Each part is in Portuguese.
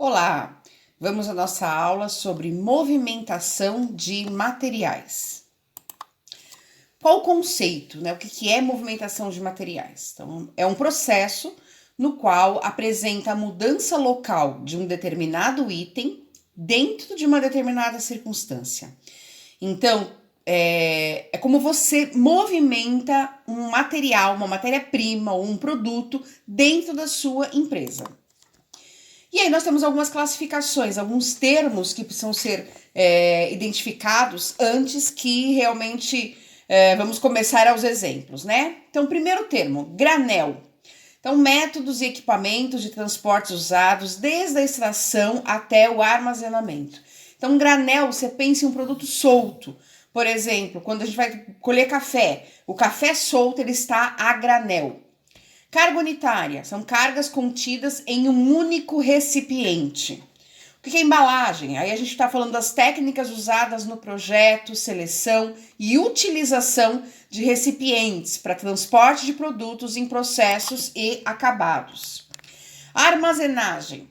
Olá, vamos à nossa aula sobre movimentação de materiais. Qual o conceito, né? O que é movimentação de materiais? Então, é um processo no qual apresenta a mudança local de um determinado item dentro de uma determinada circunstância. Então, é como você movimenta um material, uma matéria-prima ou um produto dentro da sua empresa. E aí nós temos algumas classificações, alguns termos que precisam ser identificados antes que realmente vamos começar aos exemplos, né? Então, primeiro termo, granel. Então, métodos e equipamentos de transportes usados desde a extração até o armazenamento. Então, granel, você pensa em um produto solto. Por exemplo, quando a gente vai colher café, o café solto ele está a granel. Carga unitária, são cargas contidas em um único recipiente. O que é embalagem? Aí a gente está falando das técnicas usadas no projeto, seleção e utilização de recipientes para transporte de produtos em processos e acabados. Armazenagem,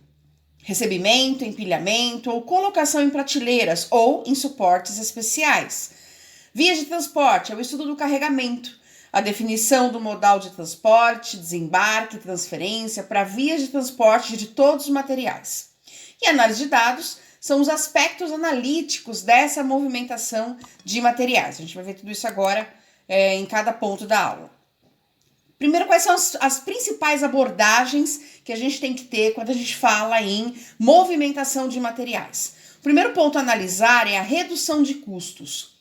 recebimento, empilhamento ou colocação em prateleiras ou em suportes especiais. Vias de transporte, é o estudo do carregamento. A definição do modal de transporte, desembarque e transferência para vias de transporte de todos os materiais. E análise de dados são os aspectos analíticos dessa movimentação de materiais. A gente vai ver tudo isso agora em cada ponto da aula. Primeiro, quais são as principais abordagens que a gente tem que ter quando a gente fala em movimentação de materiais? O primeiro ponto a analisar é a redução de custos.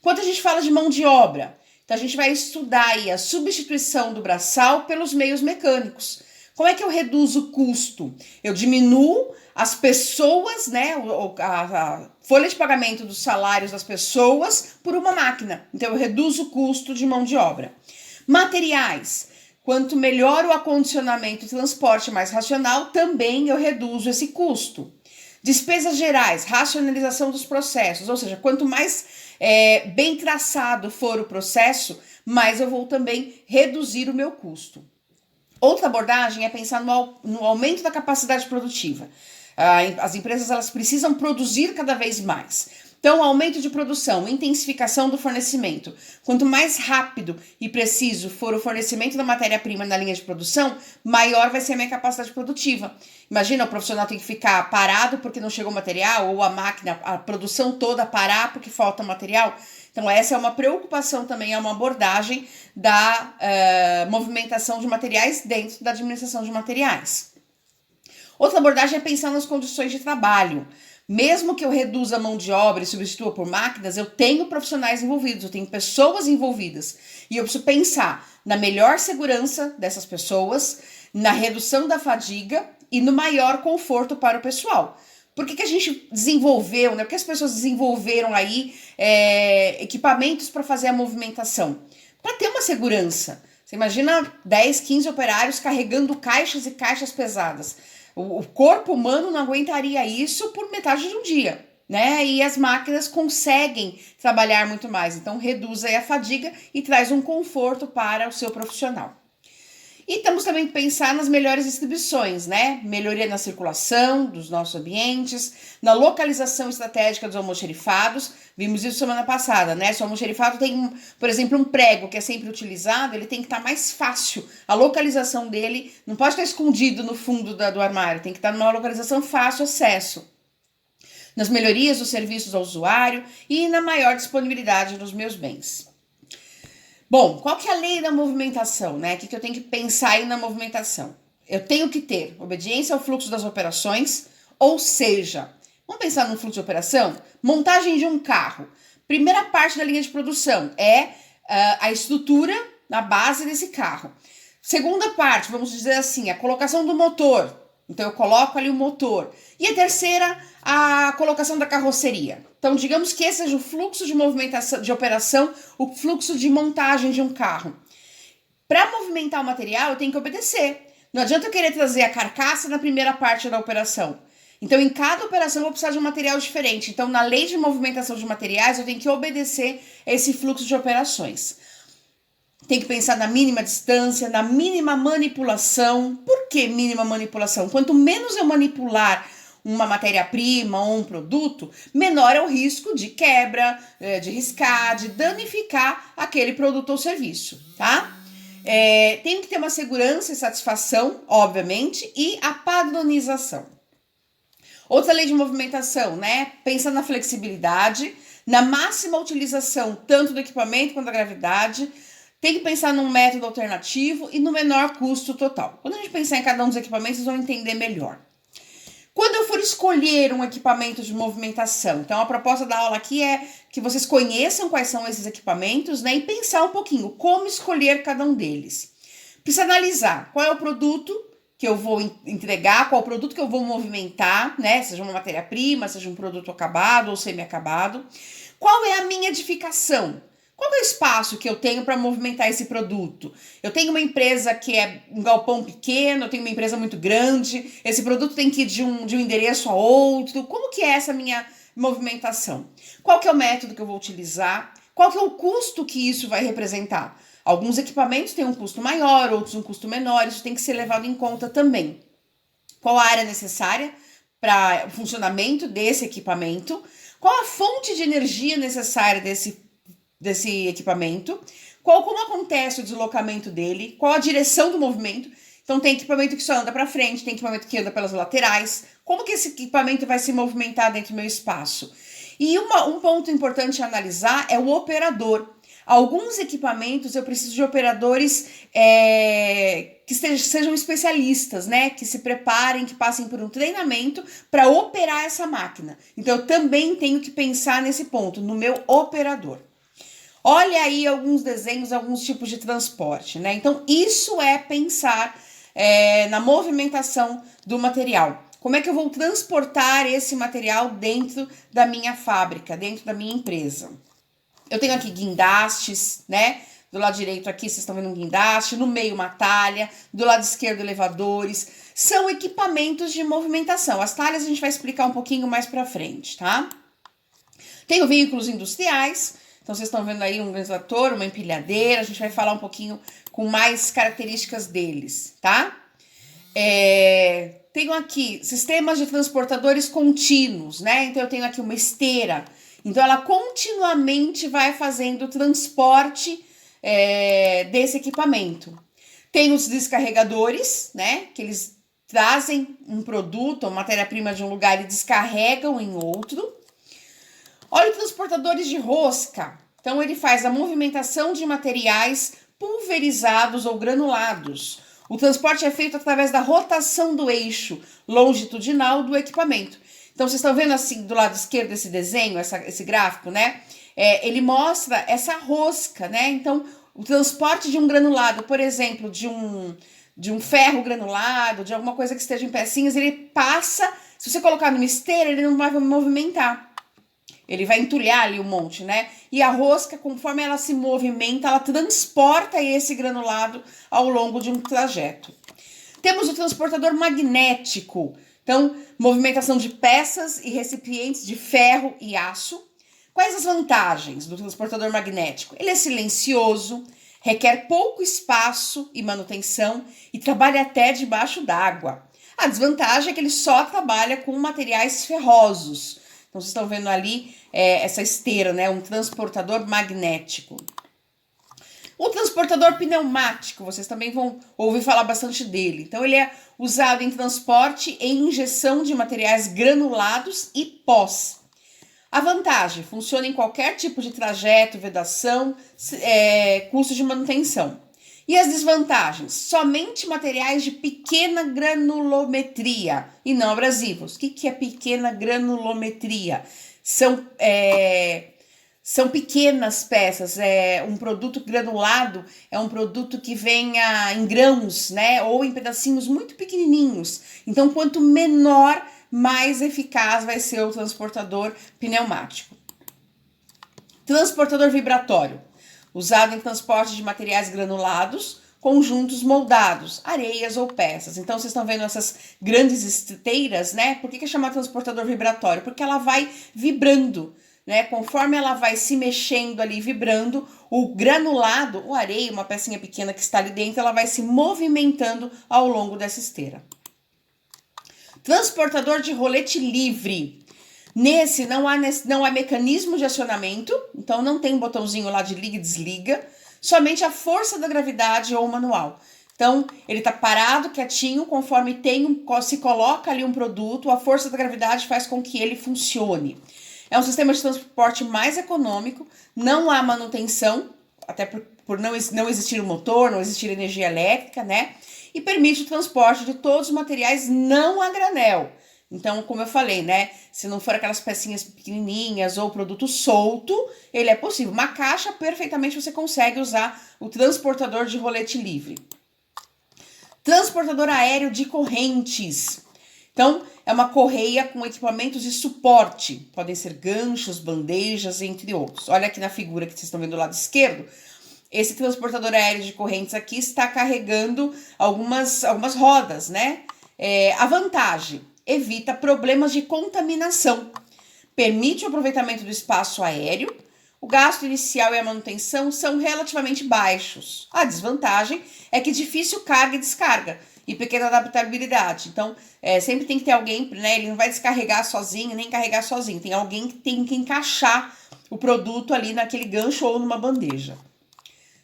Quando a gente fala de mão de obra, então a gente vai estudar aí a substituição do braçal pelos meios mecânicos. Como é que eu reduzo o custo? Eu diminuo as pessoas, né, a folha de pagamento dos salários das pessoas por uma máquina. Então eu reduzo o custo de mão de obra. Materiais. Quanto melhor o acondicionamento e transporte mais racional, também eu reduzo esse custo. Despesas gerais, racionalização dos processos, ou seja, quanto mais bem traçado for o processo, mais eu vou também reduzir o meu custo. Outra abordagem é pensar no aumento da capacidade produtiva. As empresas elas precisam produzir cada vez mais. Então, aumento de produção, intensificação do fornecimento. Quanto mais rápido e preciso for o fornecimento da matéria-prima na linha de produção, maior vai ser a minha capacidade produtiva. Imagina, o profissional tem que ficar parado porque não chegou material, ou a máquina, a produção toda parar porque falta material. Então, essa é uma preocupação também, é uma abordagem da movimentação de materiais dentro da administração de materiais. Outra abordagem é pensar nas condições de trabalho. Mesmo que eu reduza a mão de obra e substitua por máquinas, eu tenho profissionais envolvidos, eu tenho pessoas envolvidas. E eu preciso pensar na melhor segurança dessas pessoas, na redução da fadiga e no maior conforto para o pessoal. Por que a gente desenvolveu, né? Por que as pessoas desenvolveram aí equipamentos para fazer a movimentação? Para ter uma segurança. Você imagina 10, 15 operários carregando caixas e caixas pesadas. O corpo humano não aguentaria isso por metade de um dia, né? E as máquinas conseguem trabalhar muito mais. Então, reduz aí a fadiga e traz um conforto para o seu profissional. E temos também que pensar nas melhores distribuições, né? Melhoria na circulação dos nossos ambientes, na localização estratégica dos almoxerifados. Vimos isso semana passada, né? Se o almoxerifado tem, por exemplo, um prego que é sempre utilizado, ele tem que estar mais fácil. A localização dele não pode estar escondido no fundo do armário, tem que estar numa localização fácil acesso. Nas melhorias dos serviços ao usuário e na maior disponibilidade dos meus bens. Bom, qual que é a lei da movimentação, né? O que eu tenho que pensar aí na movimentação? Eu tenho que ter obediência ao fluxo das operações, ou seja, vamos pensar no fluxo de operação? Montagem de um carro. Primeira parte da linha de produção é a estrutura na base desse carro. Segunda parte, vamos dizer assim, a colocação do motor. Então, eu coloco ali o motor. E a terceira, a colocação da carroceria. Então, digamos que esse seja o fluxo de movimentação, de operação, o fluxo de montagem de um carro. Para movimentar o material, eu tenho que obedecer. Não adianta eu querer trazer a carcaça na primeira parte da operação. Então, em cada operação, eu vou precisar de um material diferente. Então, na lei de movimentação de materiais, eu tenho que obedecer esse fluxo de operações. Tem que pensar na mínima distância, na mínima manipulação. Por que mínima manipulação? Quanto menos eu manipular uma matéria-prima ou um produto, menor é o risco de quebra, de riscar, de danificar aquele produto ou serviço, tá? Tem que ter uma segurança e satisfação, obviamente, e a padronização. Outra lei de movimentação, né? Pensa na flexibilidade, na máxima utilização tanto do equipamento quanto da gravidade. Tem que pensar num método alternativo e no menor custo total. Quando a gente pensar em cada um dos equipamentos, vocês vão entender melhor. Quando eu for escolher um equipamento de movimentação, então a proposta da aula aqui é que vocês conheçam quais são esses equipamentos, né? E pensar um pouquinho como escolher cada um deles. Precisa analisar qual é o produto que eu vou entregar, qual é o produto que eu vou movimentar, né? Seja uma matéria-prima, seja um produto acabado ou semi-acabado. Qual é a minha edificação? Qual é o espaço que eu tenho para movimentar esse produto? Eu tenho uma empresa que é um galpão pequeno, eu tenho uma empresa muito grande, esse produto tem que ir de um endereço a outro. Como que é essa minha movimentação? Qual que é o método que eu vou utilizar? Qual que é o custo que isso vai representar? Alguns equipamentos têm um custo maior, outros um custo menor, isso tem que ser levado em conta também. Qual a área necessária para o funcionamento desse equipamento? Qual a fonte de energia necessária desse equipamento, como acontece o deslocamento dele, qual a direção do movimento. Então tem equipamento que só anda para frente, tem equipamento que anda pelas laterais. Como que esse equipamento vai se movimentar dentro do meu espaço? E um ponto importante a analisar é o operador. Alguns equipamentos eu preciso de operadores que sejam especialistas, né? Que se preparem, que passem por um treinamento para operar essa máquina. Então eu também tenho que pensar nesse ponto, no meu operador. Olha aí alguns desenhos, alguns tipos de transporte, né? Então, isso é pensar na movimentação do material. Como é que eu vou transportar esse material dentro da minha fábrica, dentro da minha empresa? Eu tenho aqui guindastes, né? Do lado direito aqui, vocês estão vendo um guindaste, no meio uma talha, do lado esquerdo elevadores. São equipamentos de movimentação. As talhas a gente vai explicar um pouquinho mais pra frente, tá? Tenho veículos industriais. Então, vocês estão vendo aí um ventilador, uma empilhadeira. A gente vai falar um pouquinho com mais características deles, tá? Tenho aqui sistemas de transportadores contínuos, né? Então, eu tenho aqui uma esteira. Então, ela continuamente vai fazendo o transporte desse equipamento. Tem os descarregadores, né? Que eles trazem um produto ou matéria-prima de um lugar e descarregam em outro. Olha, transportadores de rosca. Então, ele faz a movimentação de materiais pulverizados ou granulados. O transporte é feito através da rotação do eixo longitudinal do equipamento. Então, vocês estão vendo assim, do lado esquerdo desse desenho, esse gráfico, né? Ele mostra essa rosca, né? Então, o transporte de um granulado, por exemplo, de um ferro granulado, de alguma coisa que esteja em pecinhas, ele passa, se você colocar numa esteira, ele não vai movimentar. Ele vai entulhar ali um monte, né? E a rosca, conforme ela se movimenta, ela transporta esse granulado ao longo de um trajeto. Temos o transportador magnético. Então, movimentação de peças e recipientes de ferro e aço. Quais as vantagens do transportador magnético? Ele é silencioso, requer pouco espaço e manutenção e trabalha até debaixo d'água. A desvantagem é que ele só trabalha com materiais ferrosos. Então, vocês estão vendo ali essa esteira, né? Um transportador magnético. O transportador pneumático, vocês também vão ouvir falar bastante dele. Então, ele é usado em transporte e injeção de materiais granulados e pós. A vantagem, funciona em qualquer tipo de trajeto, vedação, custo de manutenção. E as desvantagens? Somente materiais de pequena granulometria e não abrasivos. O que é pequena granulometria? São pequenas peças. Um produto granulado é um produto que venha em grãos, né? Ou em pedacinhos muito pequenininhos. Então, quanto menor, mais eficaz vai ser o transportador pneumático. Transportador vibratório. Usado em transporte de materiais granulados, conjuntos moldados, areias ou peças. Então, vocês estão vendo essas grandes esteiras, né? Por que é chamado transportador vibratório? Porque ela vai vibrando, né? Conforme ela vai se mexendo ali, vibrando, o granulado, ou areia, uma pecinha pequena que está ali dentro, ela vai se movimentando ao longo dessa esteira. Transportador de rolete livre. Nesse não há mecanismo de acionamento, então não tem um botãozinho lá de liga e desliga, somente a força da gravidade ou manual. Então, ele está parado, quietinho, conforme se coloca ali um produto, a força da gravidade faz com que ele funcione. É um sistema de transporte mais econômico, não há manutenção, até por não existir um motor, não existir energia elétrica, né? E permite o transporte de todos os materiais não a granel. Então, como eu falei, né? Se não for aquelas pecinhas pequenininhas ou produto solto, ele é possível. Uma caixa, perfeitamente você consegue usar o transportador de rolete livre. Transportador aéreo de correntes. Então, é uma correia com equipamentos de suporte. Podem ser ganchos, bandejas, entre outros. Olha aqui na figura que vocês estão vendo do lado esquerdo. Esse transportador aéreo de correntes aqui está carregando algumas rodas, né? A vantagem, evita problemas de contaminação. Permite o aproveitamento do espaço aéreo. O gasto inicial e a manutenção são relativamente baixos. A desvantagem é que difícil carga e descarga e pequena adaptabilidade. Então, sempre tem que ter alguém, né? Ele não vai descarregar sozinho, nem carregar sozinho. Tem alguém que tem que encaixar o produto ali naquele gancho ou numa bandeja.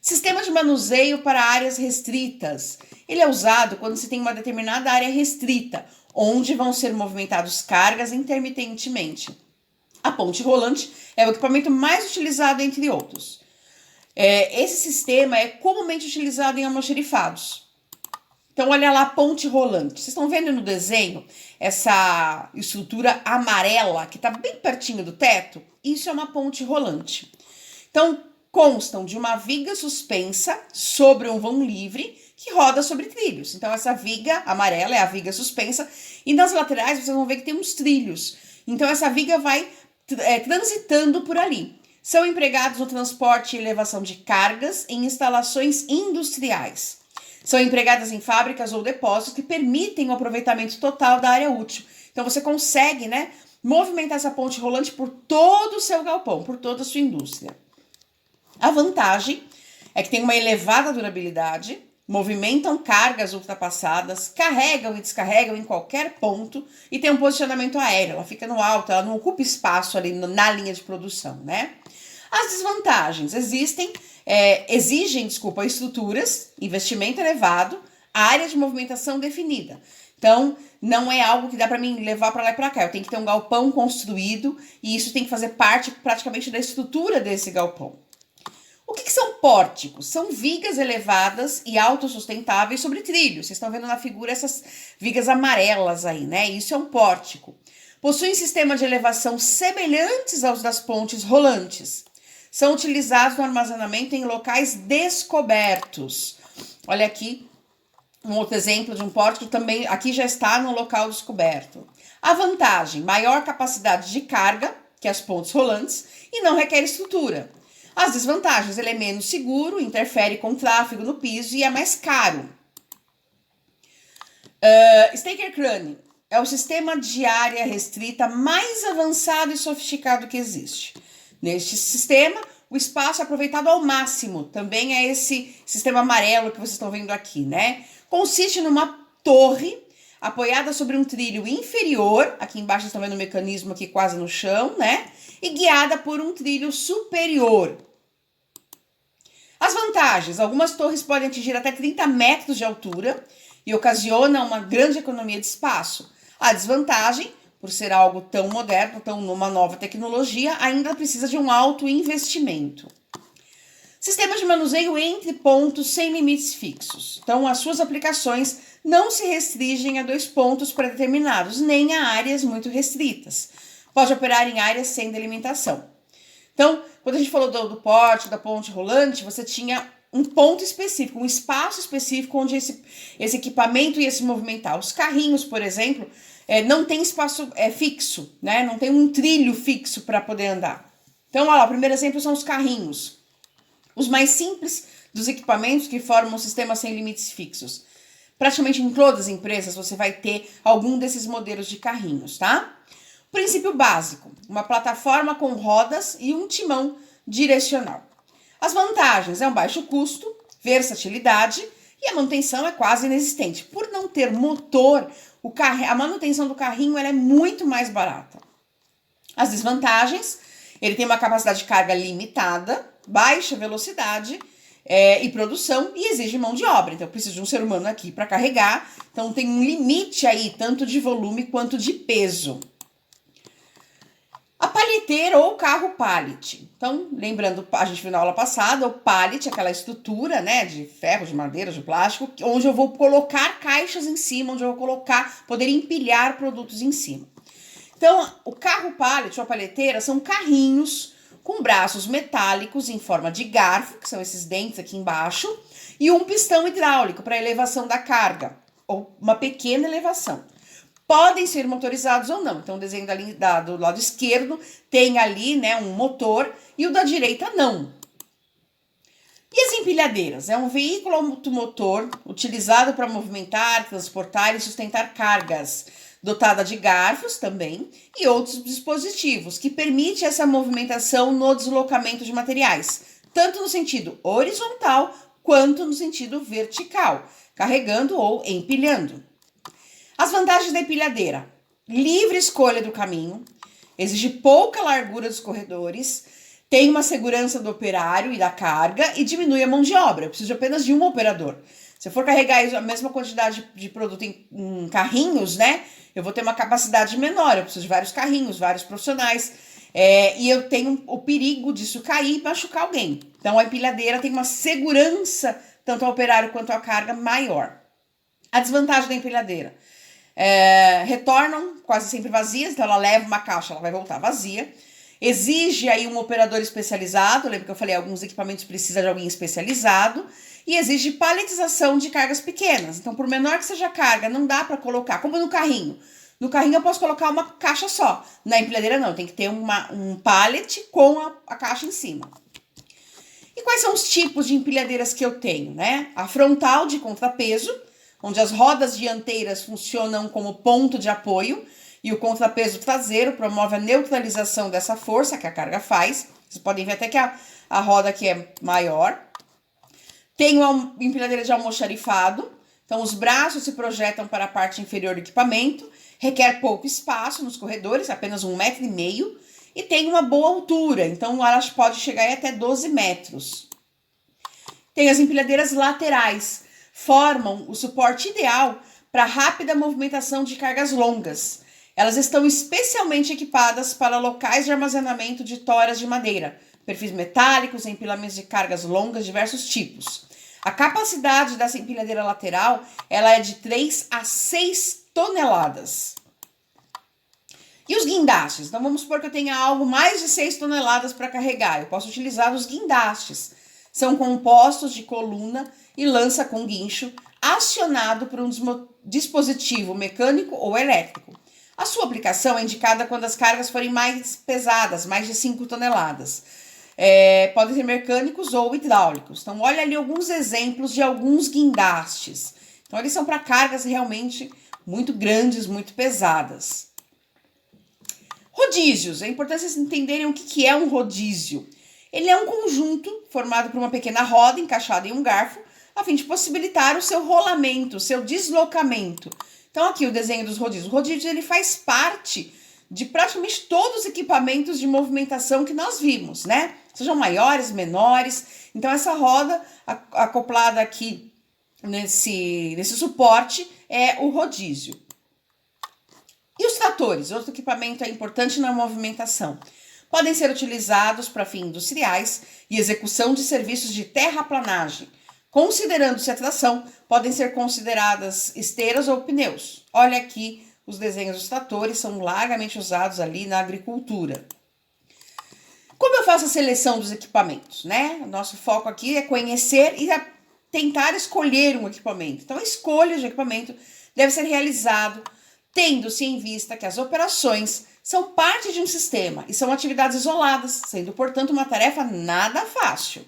Sistema de manuseio para áreas restritas. Ele é usado quando se tem uma determinada área restrita, onde vão ser movimentados cargas intermitentemente. A ponte rolante é o equipamento mais utilizado, entre outros. Esse sistema é comumente utilizado em almoxarifados. Então, olha lá a ponte rolante. Vocês estão vendo no desenho essa estrutura amarela que está bem pertinho do teto? Isso é uma ponte rolante. Então, constam de uma viga suspensa sobre um vão livre que roda sobre trilhos. Então, essa viga amarela é a viga suspensa e nas laterais vocês vão ver que tem uns trilhos. Então, essa viga vai transitando por ali. São empregados no transporte e elevação de cargas em instalações industriais. São empregadas em fábricas ou depósitos que permitem o aproveitamento total da área útil. Então, você consegue, né, movimentar essa ponte rolante por todo o seu galpão, por toda a sua indústria. A vantagem é que tem uma elevada durabilidade, movimentam cargas ultrapassadas, carregam e descarregam em qualquer ponto e tem um posicionamento aéreo. Ela fica no alto, ela não ocupa espaço ali na linha de produção, né? As desvantagens exigem estruturas, investimento elevado, área de movimentação definida. Então, não é algo que dá para mim levar para lá e para cá. Eu tenho que ter um galpão construído e isso tem que fazer parte praticamente da estrutura desse galpão. O que são pórticos? São vigas elevadas e autossustentáveis sobre trilhos. Vocês estão vendo na figura essas vigas amarelas aí, né? Isso é um pórtico. Possuem sistema de elevação semelhantes aos das pontes rolantes. São utilizados no armazenamento em locais descobertos. Olha aqui um outro exemplo de um pórtico também, aqui já está no local descoberto. A vantagem, maior capacidade de carga que as pontes rolantes e não requer estrutura. As desvantagens, ele é menos seguro, interfere com o tráfego no piso e é mais caro. Staker Crane é o sistema de área restrita mais avançado e sofisticado que existe. Neste sistema, o espaço é aproveitado ao máximo. Também é esse sistema amarelo que vocês estão vendo aqui, né? Consiste numa torre apoiada sobre um trilho inferior, aqui embaixo vocês estão vendo o mecanismo aqui quase no chão, né? E guiada por um trilho superior. As vantagens, algumas torres podem atingir até 30 metros de altura e ocasionam uma grande economia de espaço. A desvantagem, por ser algo tão moderno, uma nova tecnologia, ainda precisa de um alto investimento. Sistema de manuseio entre pontos sem limites fixos. Então, as suas aplicações não se restringem a 2 pontos pré-determinados, nem a áreas muito restritas. Pode operar em áreas sem delimitação. Então, quando a gente falou do porte, da ponte rolante, você tinha um ponto específico, um espaço específico onde esse equipamento ia se movimentar. Os carrinhos, por exemplo, não tem espaço fixo, né? Não tem um trilho fixo para poder andar. Então, olha lá, o primeiro exemplo são os carrinhos. Os mais simples dos equipamentos que formam um sistema sem limites fixos. Praticamente em todas as empresas você vai ter algum desses modelos de carrinhos, tá? Princípio básico, uma plataforma com rodas e um timão direcional. As vantagens é um baixo custo, versatilidade e a manutenção é quase inexistente. Por não ter motor, a manutenção do carrinho ela é muito mais barata. As desvantagens, ele tem uma capacidade de carga limitada, baixa velocidade e produção e exige mão de obra. Então, eu preciso de um ser humano aqui para carregar. Então, tem um limite aí, tanto de volume quanto de peso. A palheteira ou carro pallet. Então, lembrando, a gente viu na aula passada, o pallet, aquela estrutura, né, de ferro, de madeira, de plástico, onde eu vou colocar caixas em cima, onde eu vou poder empilhar produtos em cima. Então, o carro pallet ou a palheteira são carrinhos com braços metálicos em forma de garfo, que são esses dentes aqui embaixo, e um pistão hidráulico para elevação da carga, ou uma pequena elevação. Podem ser motorizados ou não. Então, o desenho do lado esquerdo tem ali, né, um motor e o da direita não. E as empilhadeiras? É um veículo automotor utilizado para movimentar, transportar e sustentar cargas, dotada de garfos também e outros dispositivos que permite essa movimentação no deslocamento de materiais, tanto no sentido horizontal quanto no sentido vertical, carregando ou empilhando. As vantagens da empilhadeira: livre escolha do caminho, exige pouca largura dos corredores, tem uma segurança do operário e da carga e diminui a mão de obra. Eu preciso apenas de um operador. Se eu for carregar a mesma quantidade de produto em carrinhos, né, eu vou ter uma capacidade menor. Eu preciso de vários carrinhos, vários profissionais, e eu tenho o perigo disso cair e machucar alguém. Então, a empilhadeira tem uma segurança, tanto ao operário quanto à carga, maior. A desvantagem da empilhadeira: retornam quase sempre vazias, então ela leva uma caixa, ela vai voltar vazia. Exige aí um operador especializado, lembra que eu falei, alguns equipamentos precisam de alguém especializado, e exige paletização de cargas pequenas. Então, por menor que seja a carga, não dá para colocar, como no carrinho. No carrinho eu posso colocar uma caixa só, na empilhadeira não, tem que ter um pallet com a caixa em cima. E quais são os tipos de empilhadeiras que eu tenho, né? A frontal de contrapeso, onde as rodas dianteiras funcionam como ponto de apoio e o contrapeso traseiro promove a neutralização dessa força que a carga faz. Vocês podem ver até que a roda aqui é maior. Tem uma empilhadeira de almoxarifado, então os braços se projetam para a parte inferior do equipamento, requer pouco espaço nos corredores, apenas 1,5 metro, e tem uma boa altura, então ela pode chegar até 12 metros. Tem as empilhadeiras laterais, formam o suporte ideal para rápida movimentação de cargas longas. Elas estão especialmente equipadas para locais de armazenamento de toras de madeira, perfis metálicos, empilhamentos de cargas longas de diversos tipos. A capacidade dessa empilhadeira lateral ela é de 3 a 6 toneladas. E os guindastes? Então vamos supor que eu tenha algo mais de 6 toneladas para carregar. Eu posso utilizar os guindastes. São compostos de coluna e lança com guincho, acionado por um dispositivo mecânico ou elétrico. A sua aplicação é indicada quando as cargas forem mais pesadas, mais de 5 toneladas. Podem ser mecânicos ou hidráulicos. Então, olha ali alguns exemplos de alguns guindastes. Então, eles são para cargas realmente muito grandes, muito pesadas. Rodízios. É importante vocês entenderem o que é um rodízio. Ele é um conjunto formado por uma pequena roda encaixada em um garfo, a fim de possibilitar o seu rolamento, o seu deslocamento. Então, aqui o desenho dos rodízios. O rodízio ele faz parte de praticamente todos os equipamentos de movimentação que nós vimos, né? Sejam maiores, menores. Então, essa roda acoplada aqui nesse suporte é o rodízio. E os tratores? Outro equipamento importante na movimentação. Podem ser utilizados para fins industriais e execução de serviços de terraplanagem. Considerando-se a tração, podem ser consideradas esteiras ou pneus. Olha aqui, os desenhos dos tratores são largamente usados ali na agricultura. Como eu faço a seleção dos equipamentos, né? O nosso foco aqui é conhecer e tentar escolher um equipamento. Então, a escolha de equipamento deve ser realizado tendo-se em vista que as operações são parte de um sistema e são atividades isoladas, sendo, portanto, uma tarefa nada fácil.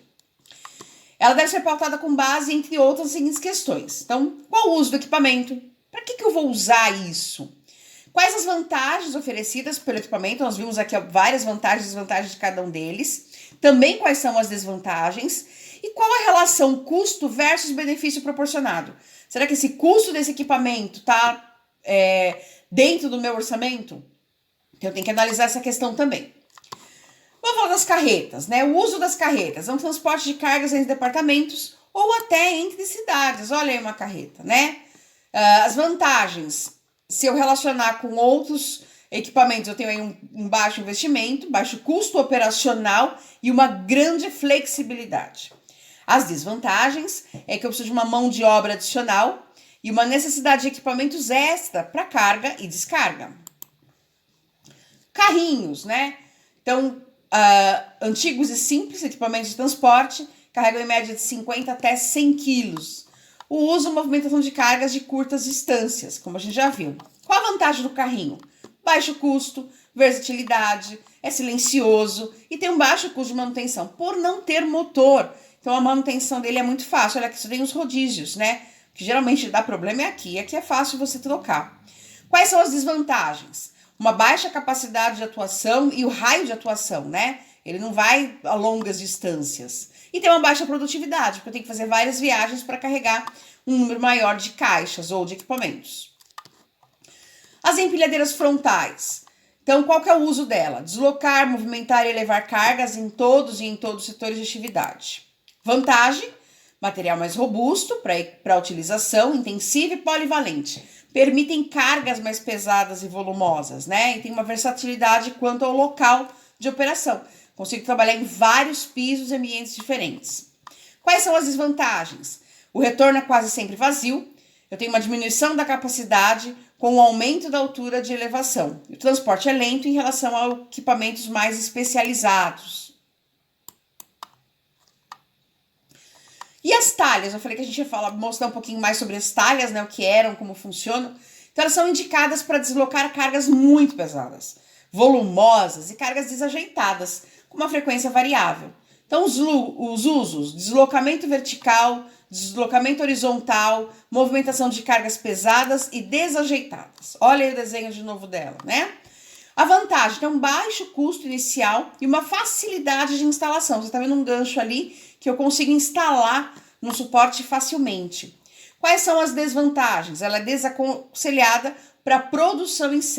Ela deve ser pautada com base, entre outras, seguintes questões. Então, qual o uso do equipamento? Para que eu vou usar isso? Quais as vantagens oferecidas pelo equipamento? Nós vimos aqui várias vantagens e desvantagens de cada um deles. Também quais são as desvantagens. E qual a relação custo versus benefício proporcionado? Será que esse custo desse equipamento está dentro do meu orçamento? Então, eu tenho que analisar essa questão também. Vamos falar das carretas, né? O uso das carretas é um transporte de cargas entre departamentos ou até entre cidades. Olha aí uma carreta, né? As vantagens, se eu relacionar com outros equipamentos, eu tenho aí um baixo investimento, baixo custo operacional e uma grande flexibilidade. As desvantagens é que eu preciso de uma mão de obra adicional e uma necessidade de equipamentos extra para carga e descarga. Carrinhos, né? Então, antigos e simples equipamentos de transporte carregam em média de 50 até 100 quilos. O uso e movimentação de cargas de curtas distâncias, como a gente já viu. Qual a vantagem do carrinho? Baixo custo, versatilidade, é silencioso e tem um baixo custo de manutenção, por não ter motor. Então a manutenção dele é muito fácil. Olha aqui, você tem os rodízios, né? Que geralmente dá problema é aqui é fácil você trocar. Quais são as desvantagens? Uma baixa capacidade de atuação e o raio de atuação, né? Ele não vai a longas distâncias. E tem uma baixa produtividade, porque eu tenho que fazer várias viagens para carregar um número maior de caixas ou de equipamentos. As empilhadeiras frontais. Então, qual que é o uso dela? Deslocar, movimentar e levar cargas em todos os setores de atividade. Vantagem, material mais robusto para utilização, intensiva e polivalente. Permitem cargas mais pesadas e volumosas, né? E tem uma versatilidade quanto ao local de operação. Consigo trabalhar em vários pisos e ambientes diferentes. Quais são as desvantagens? O retorno é quase sempre vazio. Eu tenho uma diminuição da capacidade com o aumento da altura de elevação. O transporte é lento em relação a equipamentos mais especializados. E as talhas? Eu falei que a gente ia mostrar um pouquinho mais sobre as talhas, né? O que eram, como funcionam. Então, elas são indicadas para deslocar cargas muito pesadas, volumosas e cargas desajeitadas, com uma frequência variável. Então, os usos: deslocamento vertical, deslocamento horizontal, movimentação de cargas pesadas e desajeitadas. Olha aí o desenho de novo dela, né? A vantagem é um baixo custo inicial e uma facilidade de instalação. Você está vendo um gancho ali que eu consigo instalar no suporte facilmente. Quais são as desvantagens? Ela é desaconselhada para produção em série.